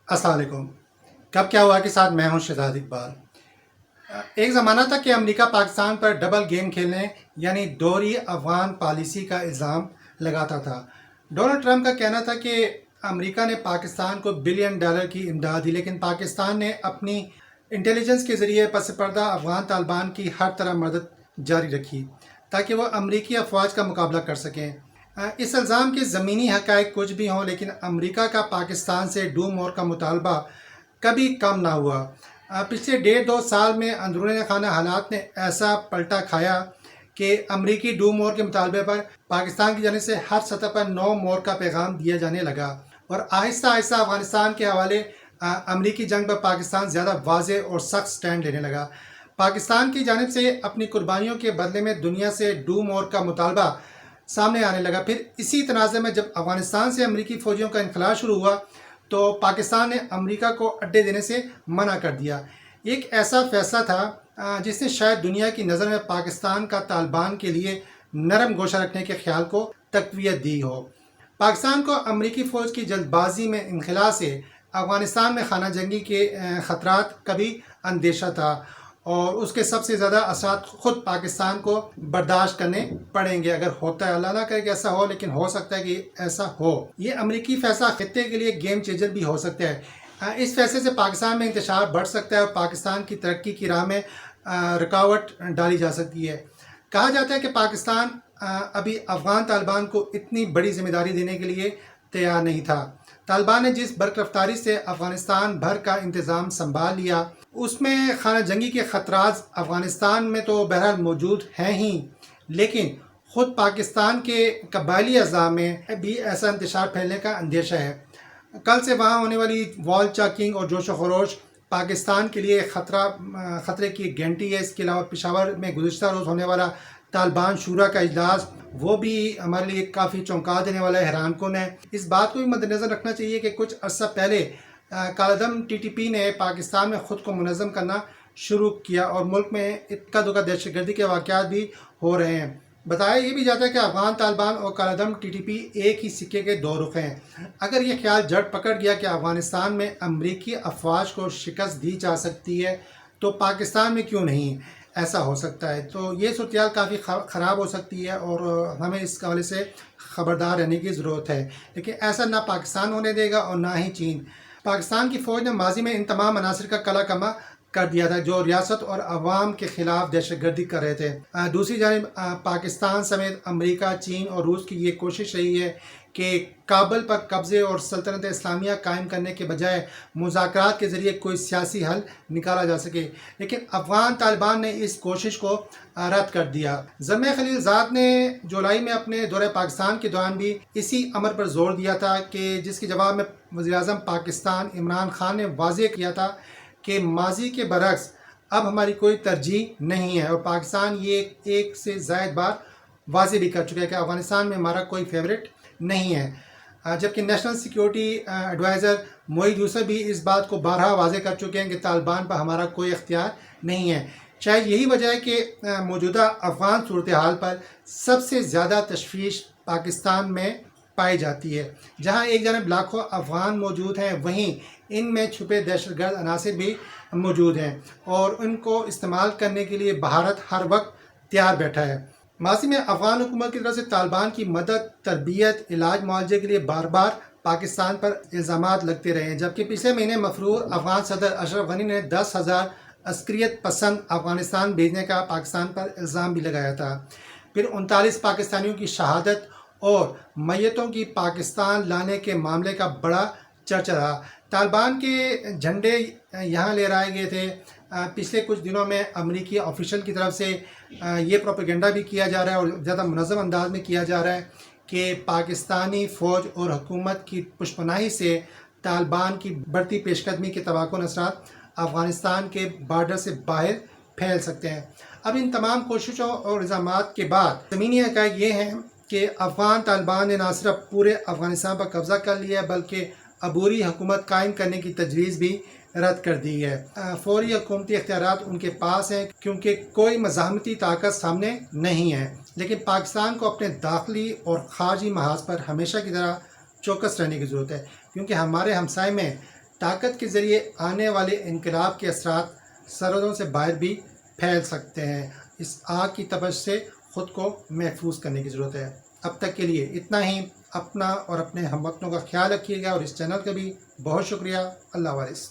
अस्सलाम वालेकुम। कब क्या हुआ के साथ मैं हूं शहजाद इकबाल। एक ज़माना था कि अमेरिका पाकिस्तान पर डबल गेम खेलने यानी दोहरी अफगान पॉलिसी का इल्ज़ाम लगाता था। डोनाल्ड ट्रंप का कहना था कि अमेरिका ने पाकिस्तान को बिलियन डॉलर की इमदाद दी, लेकिन पाकिस्तान ने अपनी इंटेलिजेंस के ज़रिए पस पर्दा अफगान तालिबान की हर तरह मदद जारी रखी ताकि वह अमरीकी अफवाज का मुकाबला कर सकें। इस इल्ज़ाम के ज़मीनी हक़ाइक़ कुछ भी हों, लेकिन अमेरिका का पाकिस्तान से डू मोर का मुतालबा कभी कम ना हुआ। पिछले 1.5-2 साल में अंदरूनी खाना हालात ने ऐसा पलटा खाया कि अमरीकी डू मोर के मुतालबे पर पाकिस्तान की जानिब से हर सतह पर नो मोर का पैगाम दिया जाने लगा और आहिस्ता आहिस्ता अफगानिस्तान के हवाले अमरीकी जंग पर पाकिस्तान ज़्यादा वाज़ेह और सख्त स्टैंड लेने लगा। पाकिस्तान की जानिब से अपनी कुर्बानियों के बदले में दुनिया से डू मोर का मुतालबा सामने आने लगा। फिर इसी तनाज़े में जब अफगानिस्तान से अमरीकी फ़ौजियों का इनखला शुरू हुआ तो पाकिस्तान ने अमेरिका को अड्डे देने से मना कर दिया। एक ऐसा फैसला था जिसने शायद दुनिया की नज़र में पाकिस्तान का तालिबान के लिए नरम गोशा रखने के ख्याल को तक़वियत दी हो। पाकिस्तान को अमरीकी फ़ौज की जल्दबाजी में इनखला से अफ़गानिस्तान में खाना जंगी के ख़तरात का भी अंदेशा था और उसके सबसे ज़्यादा असरात ख़ुद पाकिस्तान को बर्दाश्त करने पड़ेंगे। अगर होता है, अल्लाह ना करे कि ऐसा हो, लेकिन हो सकता है कि ऐसा हो। ये अमरीकी फैसला खित्ते के लिए गेम चेंजर भी हो सकता है। इस फैसले से पाकिस्तान में इंतशार बढ़ सकता है और पाकिस्तान की तरक्की की राह में रुकावट डाली जा सकती है। कहा जाता है कि पाकिस्तान अभी अफ़गान तालिबान को इतनी बड़ी जिम्मेदारी देने के लिए तैयार नहीं था। तालिबान ने जिस बरकरफ्तारी से अफ़गानिस्तान भर का इंतज़ाम संभाल लिया, उसमें खाना जंगी के ख़तरात अफ़गानिस्तान में तो बहरहाल मौजूद हैं ही, लेकिन ख़ुद पाकिस्तान के कबायली अज़ा में भी ऐसा इंतशार फैलने का अंदेशा है। कल से वहाँ होने वाली वॉल चैकिंग और जोश व खरोश पाकिस्तान के लिए ख़तरे की घंटी है। इसके अलावा पेशावर में गुज़िश्ता रोज़ होने वाला तालिबान शूरा का इजलास, वो भी हमारे लिए काफ़ी चौंका देने वाला है, हैरानकुन है। इस बात को भी मद्देनज़र रखना चाहिए कि कुछ अर्सा पहले कालादम TTP ने पाकिस्तान में ख़ुद को मुनज़्ज़म करना शुरू किया और मुल्क में इक्का दुक्का दहशतगर्दी के वाक़यात भी हो रहे हैं। बताया ये भी जाता है कि अफ़गान तालिबान और कालादम TTP एक ही सिक्के के दो रुख हैं। अगर ये ख्याल जड़ पकड़ गया कि अफ़गानिस्तान में अमरीकी अफवाज को शिकस्त दी जा सकती है तो पाकिस्तान में क्यों नहीं ऐसा हो सकता है। तो ये सूरत काफ़ी ख़राब हो सकती है और हमें इस हवाले से ख़बरदार रहने की ज़रूरत है। लेकिन ऐसा ना पाकिस्तान होने देगा और ना ही चीन। पाकिस्तान की फ़ौज ने माजी में इन तमाम अनासर का कला कमा कर दिया था जो रियासत और अवाम के ख़िलाफ़ दहशतगर्दी कर रहे थे। दूसरी जानिब पाकिस्तान समेत अमेरिका, चीन और रूस की ये कोशिश रही है कि काबुल पर कब्ज़े और सल्तनत इस्लामिया कायम करने के बजाय मुज़ाकरात के ज़रिए कोई सियासी हल निकाला जा सके, लेकिन अफ़गान तालिबान ने इस कोशिश को रद्द कर दिया। ज़ल्मे खलीलज़ाद ने जुलाई में अपने दौरे पाकिस्तान के दौरान भी इसी अमर पर जोर दिया था कि जिसके जवाब में वज़ीर-ए-आज़म पाकिस्तान इमरान खान ने वाज़ेह किया था कि माजी के बरक्स अब हमारी कोई तरजीह नहीं है और पाकिस्तान ये एक से ज़ायद बार वाज़ेह भी कर चुका है कि अफ़गानिस्तान में हमारा कोई फेवरेट नहीं है। जबकि national security adviser Moeed Yusuf भी इस बात को बारहा वाज़ेह कर चुके हैं कि तालिबान पर हमारा कोई इख्तियार नहीं है। शायद यही वजह है कि मौजूदा अफ़गान सूरत हाल पर सबसे ज़्यादा तशवीश पाकिस्तान में पाई जाती है। जहाँ एक जानब लाखों अफ़गान मौजूद हैं, वहीं इनमें छुपे दहशतगर्द अनासिर भी मौजूद हैं और उनको इस्तेमाल करने के लिए भारत हर वक्त तैयार बैठा है। माज़ी में अफ़गान हुकूमत की तरफ से तालिबान की मदद, तरबियत, इलाज, मुआवजे के लिए बार बार पाकिस्तान पर इल्ज़ामात लगते रहे हैं। जबकि पिछले महीने मफरूर अफ़गान सदर अशरफ गनी ने 10,000 अस्करियत पसंद अफ़गानिस्तान भेजने का पाकिस्तान पर इल्ज़ाम भी लगाया था। फिर 39 पाकिस्तानियों की शहादत और मैयतों की पाकिस्तान लाने के मामले का बड़ा चर्चा रहा। तालिबान के झंडे यहाँ ले आए गए थे। पिछले कुछ दिनों में अमरीकी ऑफिशियल की तरफ से ये प्रोपेगेंडा भी किया जा रहा है और ज़्यादा मुनज़्ज़म अंदाज में किया जा रहा है कि पाकिस्तानी फ़ौज और हुकूमत की पुष्पनाही से तालिबान की बढ़ती पेशकदमी के तबाहकुन असरात अफ़गानिस्तान के बार्डर से बाहर फैल सकते हैं। अब इन तमाम कोशिशों और इल्ज़ामात के बाद ज़मीनी हक़ाइक़ ये हैं कि अफ़गान तालिबान ने न सिर्फ पूरे अफ़गानिस्तान पर कब्ज़ा कर लिया है बल्कि अबूरी हुकूमत कायम करने की तजवीज़ भी रद्द कर दी है। फ़ौरी हुकूमती इख्तियारात उनके पास हैं क्योंकि कोई मज़ाहमती ताकत सामने नहीं है। लेकिन पाकिस्तान को अपने दाखिली और ख़ारजी महाज पर हमेशा की तरह चौकस रहने की ज़रूरत है क्योंकि हमारे हमसाए में طاقت کے ذریعے آنے والے انقلاب کے اثرات سرحدوں سے باہر بھی پھیل سکتے ہیں. اس آگ کی تپش سے خود کو محفوظ کرنے کی ضرورت ہے. اب تک کے لیے اتنا ہی. اپنا اور اپنے ہم وطنوں کا خیال رکھیے گا اور اس چینل کا بھی بہت شکریہ. اللہ حافظ.